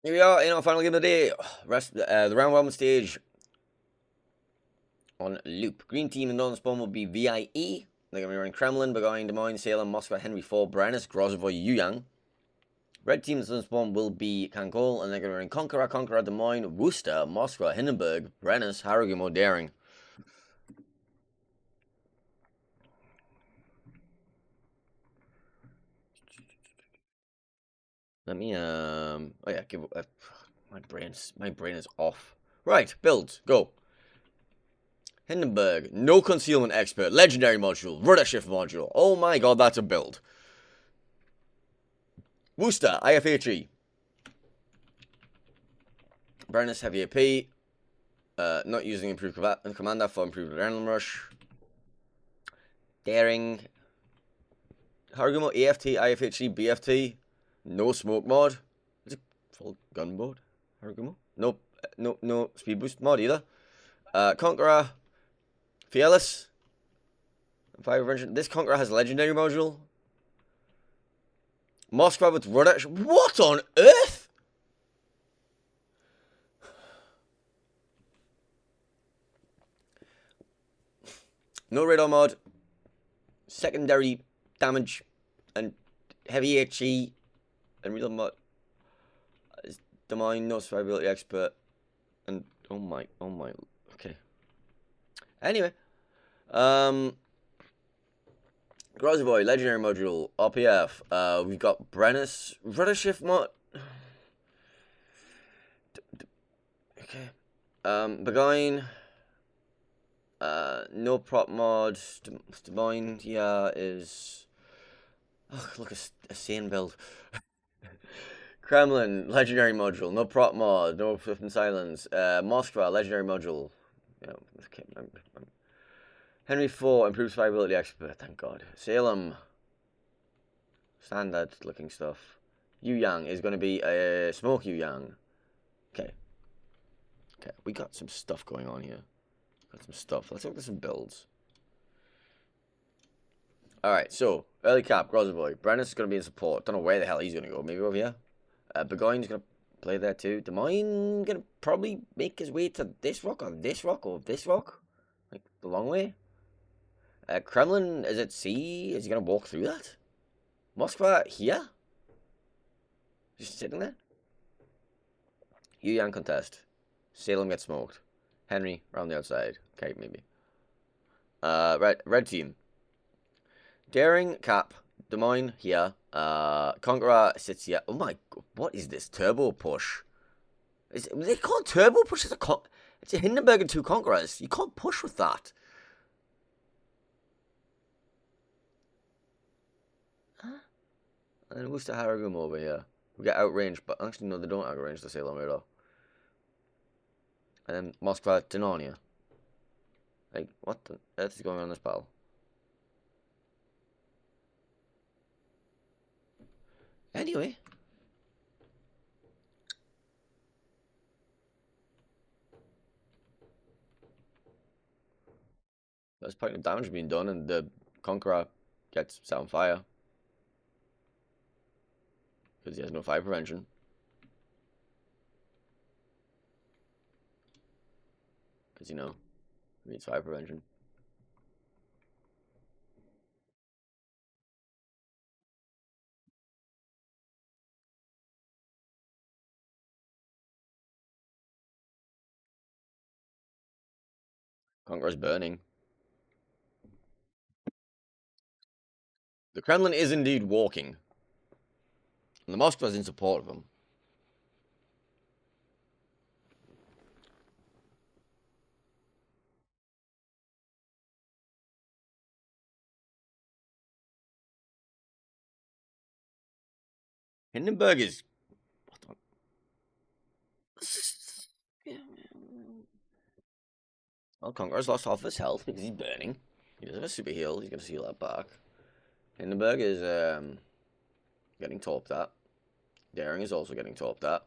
Here we are in our final game of the day. The round 1 stage on loop. Green team and non-spawn will be VIE. They're going to be running Kremlin, Burgoyne, Des Moines, Salem, Moscow, Henry 4, Brennus, Grozovoy, Yuyang. Red team's non-spawn will be KNCOL, and they're going to run Conqueror, Des Moines, Worcester, Moscow, Hindenburg, Brennus, Harrogate, Daring. Let me oh yeah, my brain is off. Right, builds, go. Hindenburg, no concealment expert, legendary module, rudder shift module. Oh my god, that's a build. Worcester, IFHE. Brennus, heavy AP. Not using improved commander for improved adrenaline rush. Daring. Hargumo, AFT, IFHE, BFT. No smoke mod. Is it full gun mode? Hargumo? No speed boost mod either. Conqueror. Fearless. Fire Prevention. This Conqueror has legendary module. Moskva with rudder. What on earth? No radar mod. Secondary damage and heavy HE and real mod. Des Moines, no survivability expert. And oh my. Okay. Anyway. Grozovoy, legendary module, RPF. We've got Brennus, rudder shift mod. Okay. Burgoyne. No prop mod. Des Moines, yeah, is. Oh, look, a sane build. Kremlin, legendary module, no prop mod, no flipping silence. Moskva, legendary module. Yeah, okay, Henry 4, improved survivability expert, thank god. Salem, standard looking stuff. Yuyang is going to be a smoke Yuyang. Okay. Okay, we got some stuff going on here. Got some stuff. Let's look at some builds. Alright, so, early cap, Grozovoy. Brennus is going to be in support. Don't know where the hell he's going to go. Maybe over here. Burgoyne's going to play there too. Des Moines going to probably make his way to this rock or this rock or this rock. Like, the long way. Kremlin is at sea. Is he going to walk through that? Moskva here? Just sitting there? Yuyang contest. Salem gets smoked. Henry around the outside. Okay, maybe. Red team. Daring, Cap, Des Moines here. Conqueror sits here. Oh my god, what is this? Turbo push. They call it turbo push? It's a Hindenburg and 2 Conquerors. You can't push with that. Huh? And then Worcester Harrogate over here. We get outranged, but actually no, they don't outrange the Salem radar. And then Moskva, Denonia. Like, what the earth is going on in this battle? Anyway. There's plenty of damage being done, and the Conqueror gets set on fire. Because he has no fire prevention. Because, you know, he needs fire prevention. Conqueror's burning. The Kremlin is indeed walking. And the Moskva's in support of him. Hindenburg is... What the... Well, Conqueror's lost half of his health because he's burning. He does have a super heal. He's going to heal that back. Hindenburg is getting topped at. Daring is also getting topped at.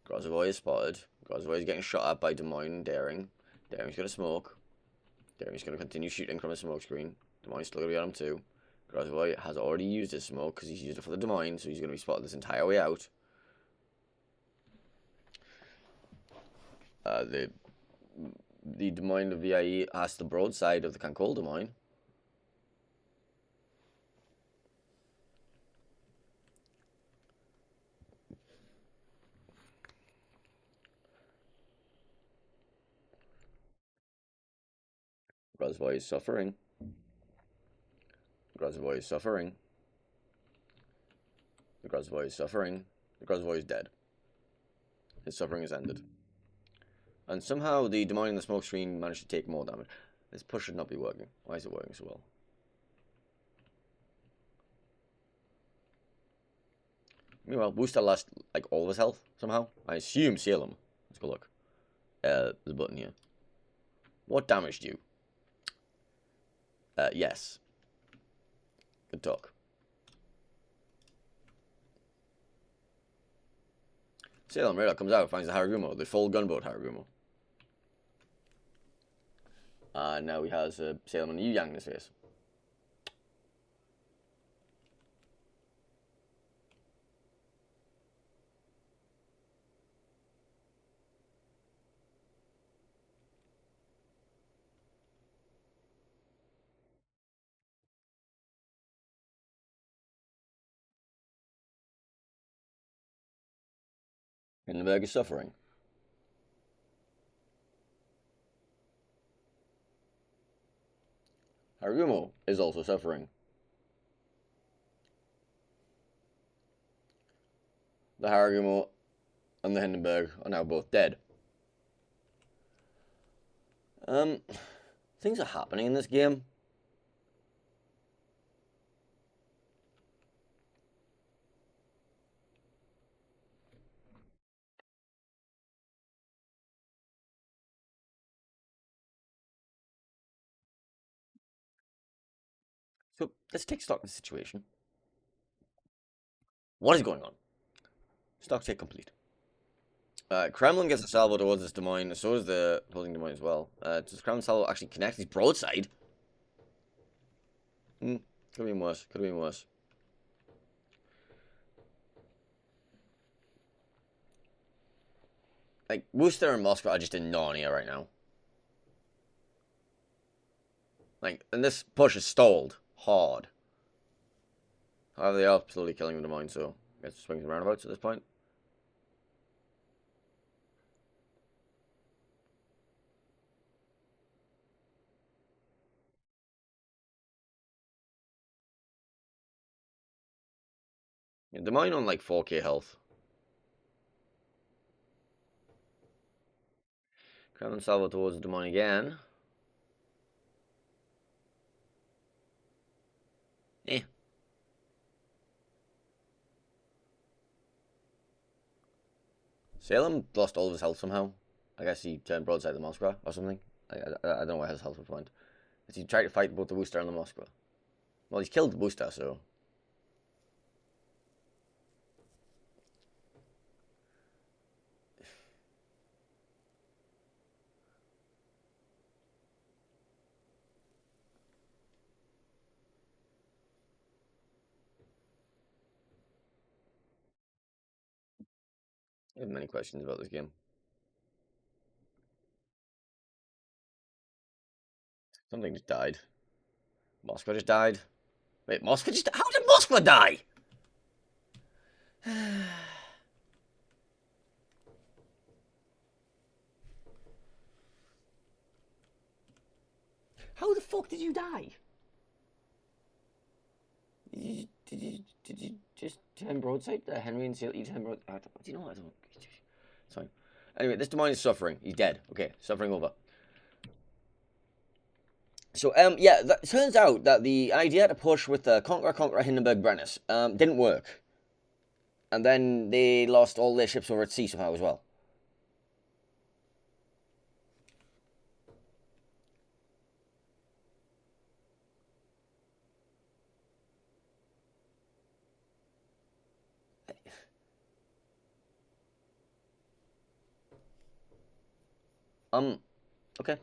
Grozovoy is spotted. Grozovoy is getting shot at by Des Moines and Daring. Daring's going to smoke. Daring's going to continue shooting from his smoke screen. Des Moines still going to be on him too. Grozovoy has already used his smoke because he's used it for the Des Moines, so he's going to be spotted this entire way out. The domain of VIE has the broadside of the KNCOL domain. Reservoir is suffering. The reservoir is suffering. The reservoir is suffering. The reservoir is dead. His suffering is ended. And somehow the domain in the smoke screen managed to take more damage. This push should not be working. Why is it working so well? Meanwhile, Booster lost like all of his health somehow. I assume Salem. Let's go look. The button here. What damaged you? Yes. Good talk. Salem radar comes out, finds the Haragumo, the full gunboat Haragumo. Now he has Salem and Yu Yang in his face. Hindenburg is suffering. Haragumo is also suffering. The Haragumo and the Hindenburg are now both dead. Things are happening in this game. So let's take stock of the situation. What is going on? Stock take complete. Kremlin gets a salvo towards this domain, so does the opposing domain as well. Does Kremlin salvo actually connect his broadside? Could have been worse. Could have been worse. Like, Worcester and Moscow are just in Narnia right now. Like, and this push is stalled hard. However, they are slowly killing the domain, so I guess swings and roundabouts at this point. Yeah, the mine on like 4k health. Kremlin salvo towards the mine again. Eh. Salem lost all of his health somehow. I guess he turned broadside to Moscow or something. I don't know where his health was went. But he tried to fight both the Worcester and the Moscow. Well, he's killed the Worcester, so. I have many questions about this game. Something just died. Moscow just died. Wait, Moscow just. How did Moscow die? How the fuck did you die? Did you just turn broadside? Henry and Seal, you turn broadside. Do you know what? I don't. It's fine. Anyway, this domain is suffering. He's dead. Okay, suffering over. So, yeah, that turns out that the idea to push with the Conqueror, Hindenburg, Brennus, didn't work. And then they lost all their ships over at sea somehow as well. Okay.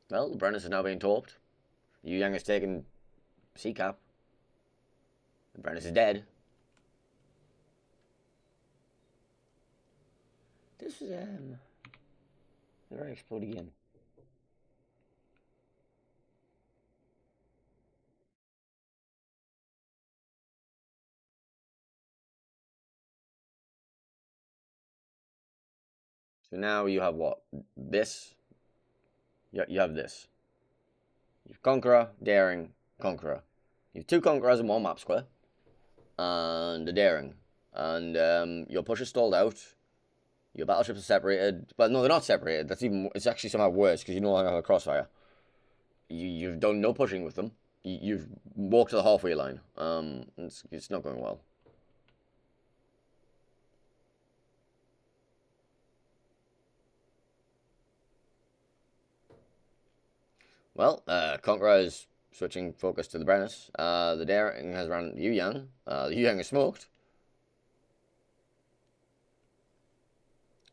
Well, the Brennus is now being torped. Yu Yang has taken sea cap. The Brennus is dead. this was did I explode again? So now you have what? This. You have this. You have Conqueror, Daring, Conqueror. You have 2 Conquerors and 1 map square. And the Daring. And your push is stalled out. Your battleships are separated. Well, no, they're not separated. That's even. It's actually somehow worse because you no longer have a crossfire. You've done no pushing with them. You've walked to the halfway line. It's not going well. Well, Conqueror is switching focus to the Brennus. The Daring has run Yu Yang. The Yu Yang is smoked.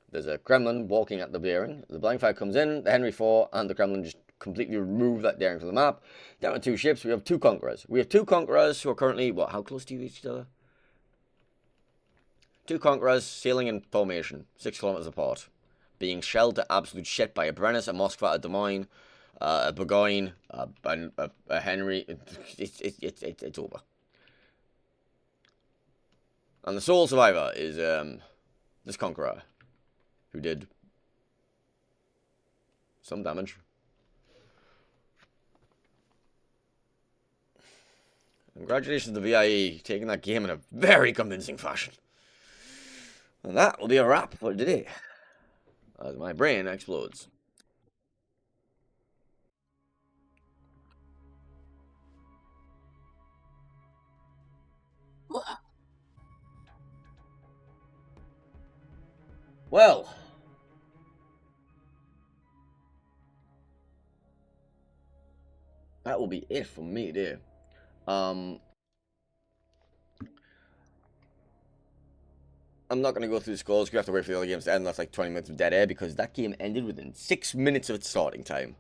There's a Kremlin walking at the Daring. The Blind Fire comes in, the Henry IV, and the Kremlin just completely remove that Daring from the map. Down to 2 ships, we have 2 Conquerors. We have 2 Conquerors who are currently, what, how close to each other? 2 Conquerors sailing in formation, 6 kilometers apart. Being shelled to absolute shit by a Brennus, a Moskva, a Des Moines, a Burgoyne, a Henry. It's over. And the sole survivor is this Conqueror, who did some damage. Congratulations to VIE, taking that game in a very convincing fashion. And that will be a wrap for today, as my brain explodes. Well, that will be it for me, dear. I'm not going to go through the scores. We have to wait for the other games to end. That's like 20 minutes of dead air because that game ended within 6 minutes of its starting time.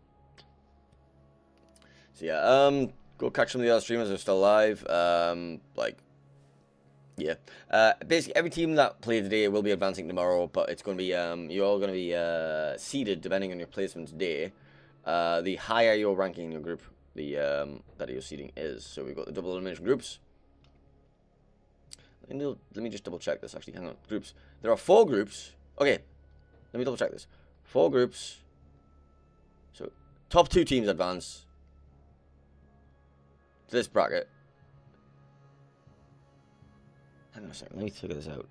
So yeah, go catch some of the other streamers who are still live. Yeah. Basically, every team that played today will be advancing tomorrow, but it's going to be, you're all going to be seeded depending on your placement today. The higher your ranking in your group, the that your seeding is. So we've got the double elimination groups. Let me just double check this, actually. Hang on. Groups. There are 4 groups. Okay. Let me double check this. 4 groups. So, top 2 teams advance to this bracket. Hang on a second. Let me figure this out.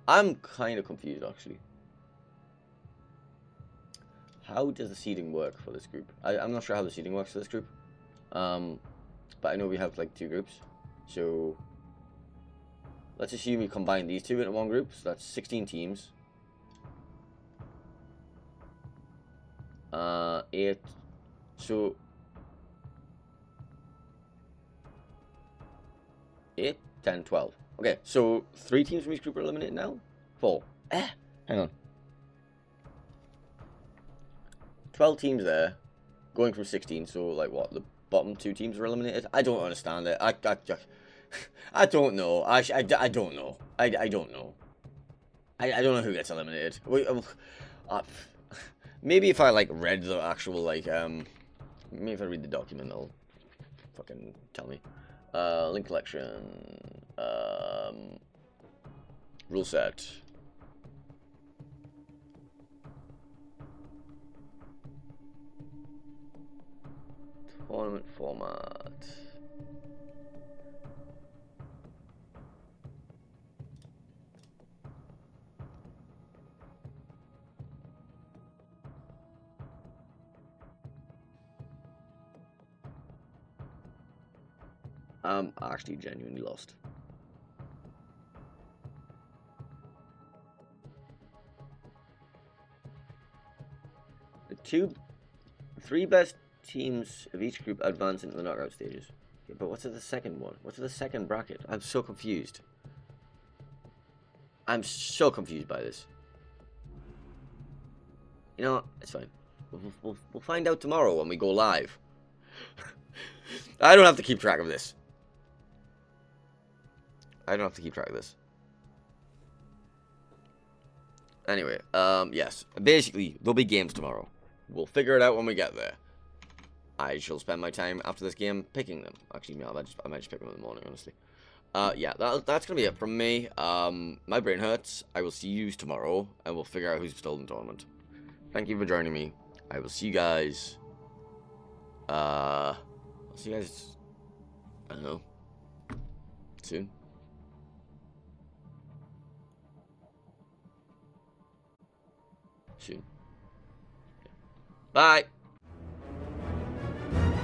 I'm kind of confused, actually. How does the seeding work for this group? I'm not sure how the seeding works for this group. But I know we have, like, 2 groups. So let's assume we combine these 2 into one group. So that's 16 teams. 8. So 8, 10, 12. Okay, so 3 teams from each group are eliminated now? 4. Hang on. 12 teams there, going from 16, so like what, the bottom 2 teams are eliminated? I don't understand it. I don't know. I don't know. I don't know. I don't know who gets eliminated. Maybe if I, like, read the actual, like, maybe if I read the document, it'll fucking tell me. Link collection, rule set. Tournament format. I'm actually genuinely lost. The 3 best teams of each group advance into the knockout stages. Yeah, but what's the second one? What's the second bracket? I'm so confused. I'm so confused by this. You know, it's fine. We'll find out tomorrow when we go live. I don't have to keep track of this. I don't have to keep track of this. Anyway, yes. Basically, there'll be games tomorrow. We'll figure it out when we get there. I shall spend my time after this game picking them. Actually, no, I might just pick them in the morning, honestly. Yeah, that's gonna be it from me. My brain hurts. I will see you tomorrow, and we'll figure out who's still in the tournament. Thank you for joining me. I will see you guys. I'll see you guys. I don't know. Soon. Soon. Bye.